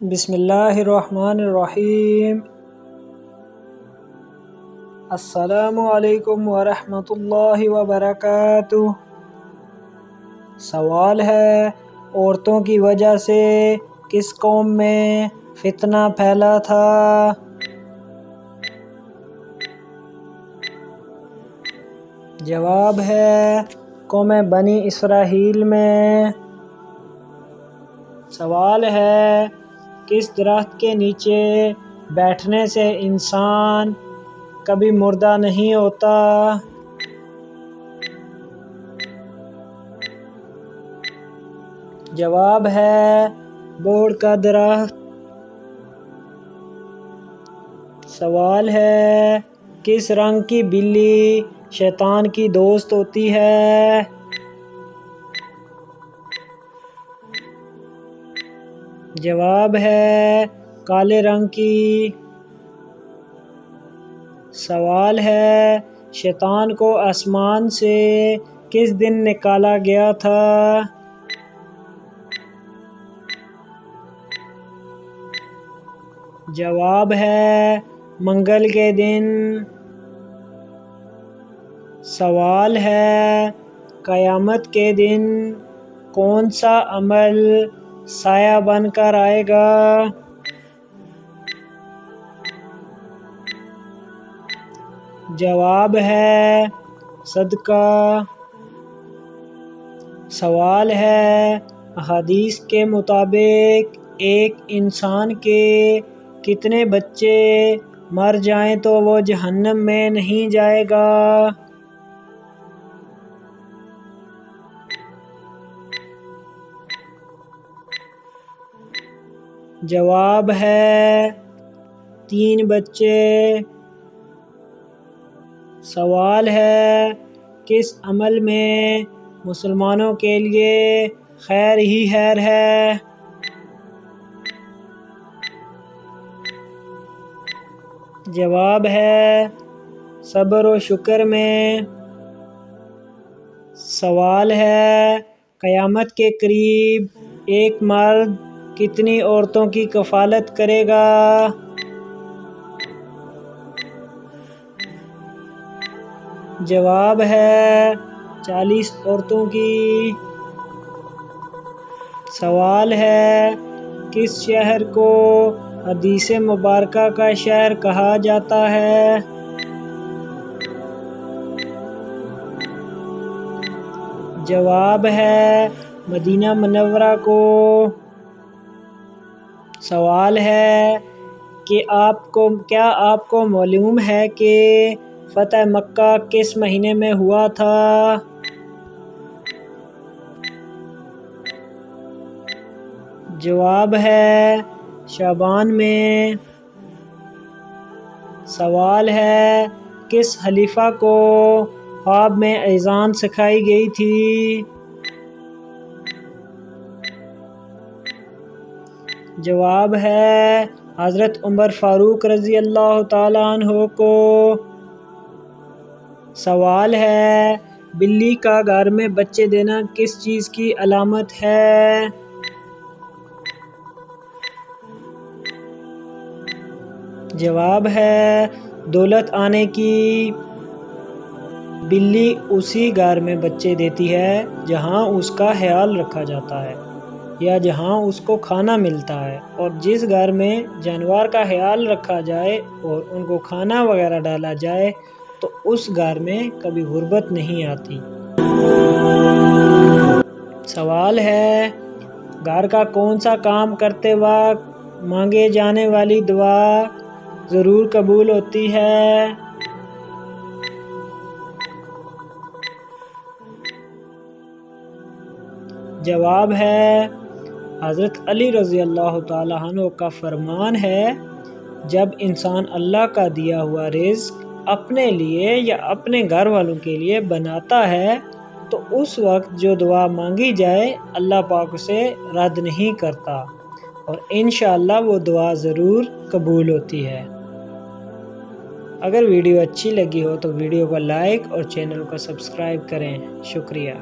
بسم اللہ الرحمن الرحیم۔ السلام علیکم ورحمۃ اللہ وبرکاتہ۔ سوال ہے، عورتوں کی وجہ سے کس قوم میں فتنہ پھیلا تھا؟ جواب ہے قوم بنی اسرائیل میں۔ سوال ہے، کس درخت کے نیچے بیٹھنے سے انسان کبھی مردہ نہیں ہوتا؟ جواب ہے بوڑ کا درخت۔ سوال ہے، کس رنگ کی بلی شیطان کی دوست ہوتی ہے؟ جواب ہے کالے رنگ کی۔ سوال ہے، شیطان کو آسمان سے کس دن نکالا گیا تھا؟ جواب ہے منگل کے دن۔ سوال ہے، قیامت کے دن کون سا عمل سایہ بن کر آئے گا؟ جواب ہے صدقہ۔ سوال ہے، احادیث کے مطابق ایک انسان کے کتنے بچے مر جائیں تو وہ جہنم میں نہیں جائے گا؟ جواب ہے 3 بچے۔ سوال ہے، کس عمل میں مسلمانوں کے لیے خیر ہی خیر ہے؟ جواب ہے صبر و شکر میں۔ سوال ہے، قیامت کے قریب ایک مرد کتنی عورتوں کی کفالت کرے گا؟ جواب ہے 40 عورتوں کی۔ سوال ہے، کس شہر کو حدیث مبارکہ کا شہر کہا جاتا ہے؟ جواب ہے مدینہ منورہ کو۔ سوال ہے کہ کیا آپ کو معلوم ہے کہ فتح مکہ کس مہینے میں ہوا تھا؟ جواب ہے شعبان میں۔ سوال ہے، کس خلیفہ کو خواب میں اذان سکھائی گئی تھی؟ جواب ہے حضرت عمر فاروق رضی اللہ تعالیٰ عنہ کو۔ سوال ہے، بلی کا گھر میں بچے دینا کس چیز کی علامت ہے؟ جواب ہے دولت آنے کی۔ بلی اسی گھر میں بچے دیتی ہے جہاں اس کا خیال رکھا جاتا ہے یا جہاں اس کو کھانا ملتا ہے، اور جس گھر میں جانور کا خیال رکھا جائے اور ان کو کھانا وغیرہ ڈالا جائے تو اس گھر میں کبھی غربت نہیں آتی۔ سوال ہے، گھر کا کون سا کام کرتے وقت مانگے جانے والی دعا ضرور قبول ہوتی ہے؟ جواب ہے حضرت علی رضی اللہ تعالیٰ عنہ کا فرمان ہے، جب انسان اللہ کا دیا ہوا رزق اپنے لیے یا اپنے گھر والوں کے لیے بناتا ہے تو اس وقت جو دعا مانگی جائے اللہ پاک اسے رد نہیں کرتا، اور انشاءاللہ وہ دعا ضرور قبول ہوتی ہے۔ اگر ویڈیو اچھی لگی ہو تو ویڈیو کو لائک اور چینل کو سبسکرائب کریں۔ شکریہ۔